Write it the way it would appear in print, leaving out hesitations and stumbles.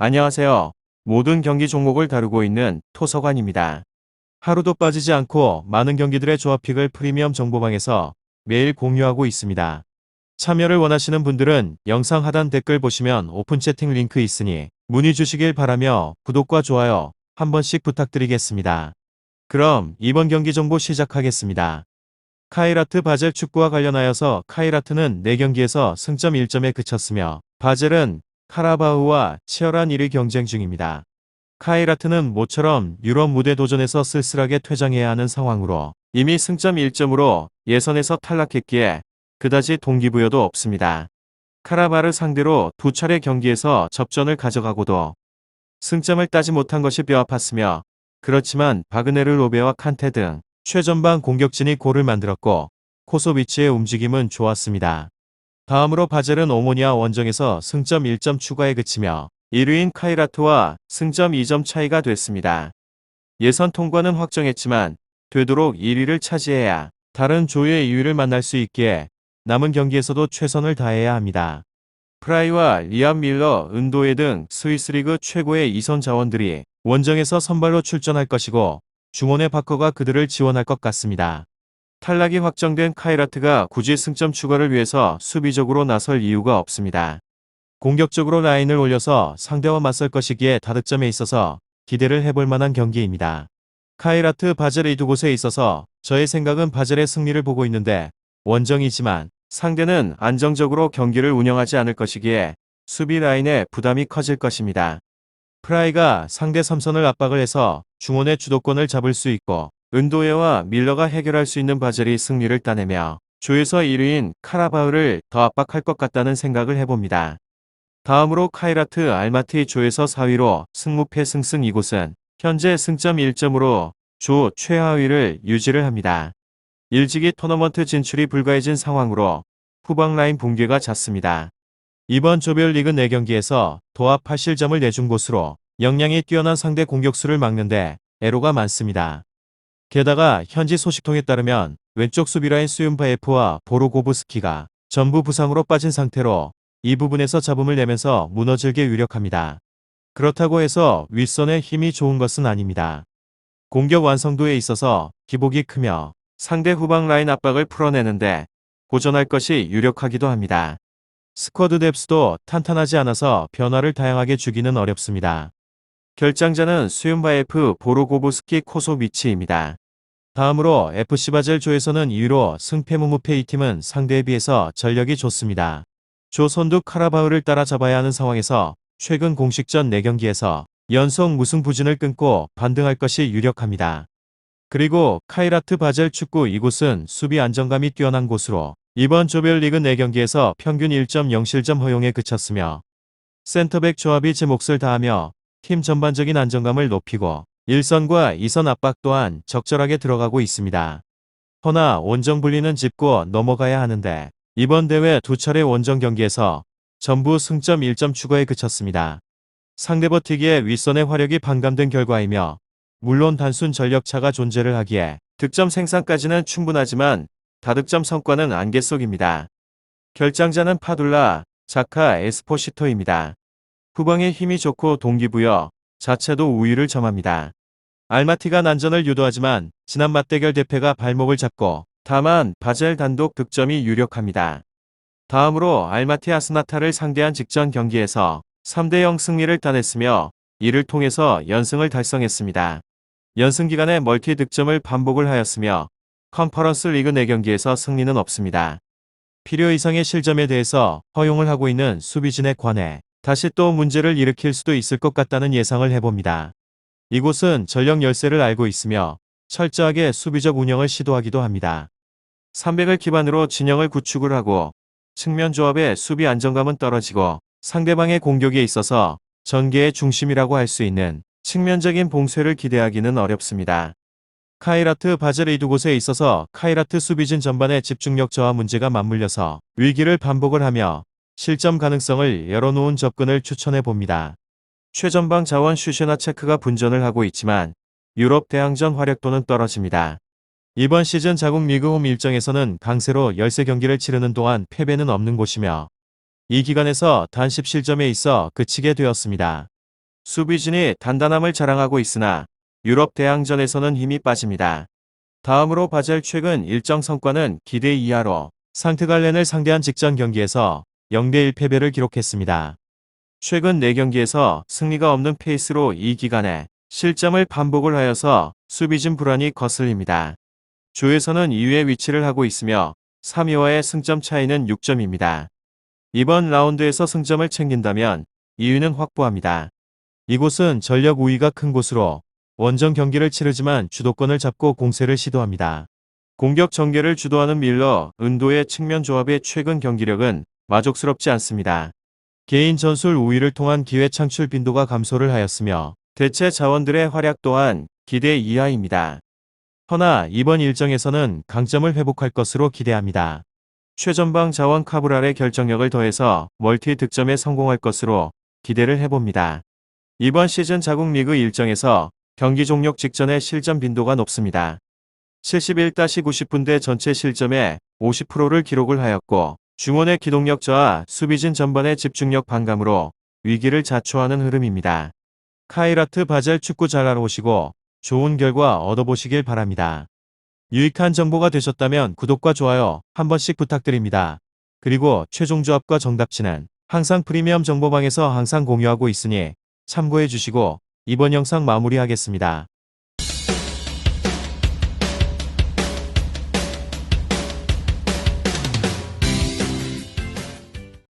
안녕하세요. 모든 경기 종목을 다루고 있는 토서관입니다. 하루도 빠지지 않고 많은 경기들의 조합픽을 프리미엄 정보방에서 매일 공유하고 있습니다. 참여를 원하시는 분들은 영상 하단 댓글 보시면 오픈 채팅 링크 있으니 문의 주시길 바라며 구독과 좋아요 한 번씩 부탁드리겠습니다. 그럼 이번 경기 정보 시작하겠습니다. 카이라트 바젤 축구와 관련하여서 카이라트는 4경기에서 승점 1점에 그쳤으며 바젤은 카라바흐와 치열한 1위 경쟁 중입니다. 카이라트는 모처럼 유럽 무대 도전에서 쓸쓸하게 퇴장해야 하는 상황으로 이미 승점 1점으로 예선에서 탈락했기에 그다지 동기부여도 없습니다. 카라바흐를 상대로 2차례 경기에서 접전을 가져가고도 승점을 따지 못한 것이 뼈아팠으며 그렇지만 바그네르 로베와 칸테 등 최전방 공격진이 골을 만들었고 코소비치의 움직임은 좋았습니다. 다음으로 바젤은 오모니아 원정에서 승점 1점 추가에 그치며 1위인 카이라트와 승점 2점 차이가 됐습니다. 예선 통과는 확정했지만 되도록 1위를 차지해야 다른 조의 2위를 만날 수 있기에 남은 경기에서도 최선을 다해야 합니다. 프라이와 리암 밀러, 은도에 등 스위스 리그 최고의 2선 자원들이 원정에서 선발로 출전할 것이고 중원의 바커가 그들을 지원할 것 같습니다. 탈락이 확정된 카이라트가 굳이 승점 추가를 위해서 수비적으로 나설 이유가 없습니다. 공격적으로 라인을 올려서 상대와 맞설 것이기에 다득점에 있어서 기대를 해볼 만한 경기입니다. 카이라트 바젤 이 두 곳에 있어서 저의 생각은 바젤의 승리를 보고 있는데 원정이지만 상대는 안정적으로 경기를 운영하지 않을 것이기에 수비 라인에 부담이 커질 것입니다. 프라이가 상대 3선을 압박을 해서 중원의 주도권을 잡을 수 있고 은도예와 밀러가 해결할 수 있는 바젤이 승리를 따내며 조에서 1위인 카라바흐를 더 압박할 것 같다는 생각을 해봅니다. 다음으로 카이라트 알마티 조에서 4위로 승무패 승승 이곳은 현재 승점 1점으로 조 최하위를 유지를 합니다. 일찍이 토너먼트 진출이 불가해진 상황으로 후방 라인 붕괴가 잦습니다. 이번 조별리그 4경기에서 도합 8실점을 내준 곳으로 역량이 뛰어난 상대 공격수를 막는데 애로가 많습니다. 게다가 현지 소식통에 따르면 왼쪽 수비라인 수윤바예프와 보로고브스키가 전부 부상으로 빠진 상태로 이 부분에서 잡음을 내면서 무너질게 유력합니다. 그렇다고 해서 윗선의 힘이 좋은 것은 아닙니다. 공격 완성도에 있어서 기복이 크며 상대 후방 라인 압박을 풀어내는데 고전할 것이 유력하기도 합니다. 스쿼드 뎁스도 탄탄하지 않아서 변화를 다양하게 주기는 어렵습니다. 결장자는 수윤바예프, 보로고브스키, 코소비치입니다. 다음으로 FC 바젤 조에서는 2위로 승패무무패 이 팀은 상대에 비해서 전력이 좋습니다. 조 선두 카라바흐를 따라잡아야 하는 상황에서 최근 공식전 4경기에서 연속 무승부진을 끊고 반등할 것이 유력합니다. 그리고 카이라트 바젤 축구 이곳은 수비 안정감이 뛰어난 곳으로 이번 조별리그 4경기에서 평균 1.0실점 허용에 그쳤으며 센터백 조합이 제 몫을 다하며 팀 전반적인 안정감을 높이고 1선과 2선 압박 또한 적절하게 들어가고 있습니다. 허나 원정 불리는 짚고 넘어가야 하는데 이번 대회 2차례 원정 경기에서 전부 승점 1점 추가에 그쳤습니다. 상대 버티기에 윗선의 화력이 반감된 결과이며 물론 단순 전력차가 존재를 하기에 득점 생산까지는 충분하지만 다득점 성과는 안개 속입니다. 결장자는 파둘라, 자카, 에스포시토입니다. 후방에 힘이 좋고 동기부여 자체도 우위를 점합니다. 알마티가 난전을 유도하지만 지난 맞대결 대패가 발목을 잡고 다만 바젤 단독 득점이 유력합니다. 다음으로 알마티 아스나타를 상대한 직전 경기에서 3대0 승리를 따냈으며 이를 통해서 연승을 달성했습니다. 연승 기간에 멀티 득점을 반복을 하였으며 컨퍼런스 리그 4경기에서 승리는 없습니다. 필요 이상의 실점에 대해서 허용을 하고 있는 수비진에 관해 다시 또 문제를 일으킬 수도 있을 것 같다는 예상을 해봅니다. 이곳은 전력 열세를 알고 있으며 철저하게 수비적 운영을 시도하기도 합니다. 300을 기반으로 진영을 구축을 하고 측면 조합의 수비 안정감은 떨어지고 상대방의 공격에 있어서 전개의 중심이라고 할 수 있는 측면적인 봉쇄를 기대하기는 어렵습니다. 카이라트 바젤 이 두 곳에 있어서 카이라트 수비진 전반의 집중력 저하 문제가 맞물려서 위기를 반복을 하며 실점 가능성을 열어놓은 접근을 추천해 봅니다. 최전방 자원 슈쉐나 체크가 분전을 하고 있지만 유럽 대항전 활약도는 떨어집니다. 이번 시즌 자국 리그 홈 일정에서는 강세로 13경기를 치르는 동안 패배는 없는 곳이며 이 기간에서 단 10실점에 있어 그치게 되었습니다. 수비진이 단단함을 자랑하고 있으나 유럽 대항전에서는 힘이 빠집니다. 다음으로 바젤 최근 일정 성과는 기대 이하로 상트갈렌을 상대한 직전 경기에서 0대1 패배를 기록했습니다. 최근 4경기에서 승리가 없는 페이스로 이 기간에 실점을 반복을 하여서 수비진 불안이 거슬립니다. 조에서는 2위에 위치를 하고 있으며 3위와의 승점 차이는 6점입니다. 이번 라운드에서 승점을 챙긴다면 2위는 확보합니다. 이곳은 전력 우위가 큰 곳으로 원정 경기를 치르지만 주도권을 잡고 공세를 시도합니다. 공격 전개를 주도하는 밀러, 은도의 측면 조합의 최근 경기력은 만족스럽지 않습니다. 개인 전술 우위를 통한 기회 창출 빈도가 감소를 하였으며 대체 자원들의 활약 또한 기대 이하입니다. 허나 이번 일정에서는 강점을 회복할 것으로 기대합니다. 최전방 자원 카브랄의 결정력을 더해서 멀티 득점에 성공할 것으로 기대를 해봅니다. 이번 시즌 자국 리그 일정에서 경기 종료 직전의 실점 빈도가 높습니다. 71-90분대 전체 실점의 50%를 기록을 하였고 중원의 기동력 저하, 수비진 전반의 집중력 반감으로 위기를 자초하는 흐름입니다. 카이라트 바젤 축구 잘 알아보시고 좋은 결과 얻어보시길 바랍니다. 유익한 정보가 되셨다면 구독과 좋아요 한 번씩 부탁드립니다. 그리고 최종 조합과 정답치는 항상 프리미엄 정보방에서 항상 공유하고 있으니 참고해 주시고 이번 영상 마무리하겠습니다.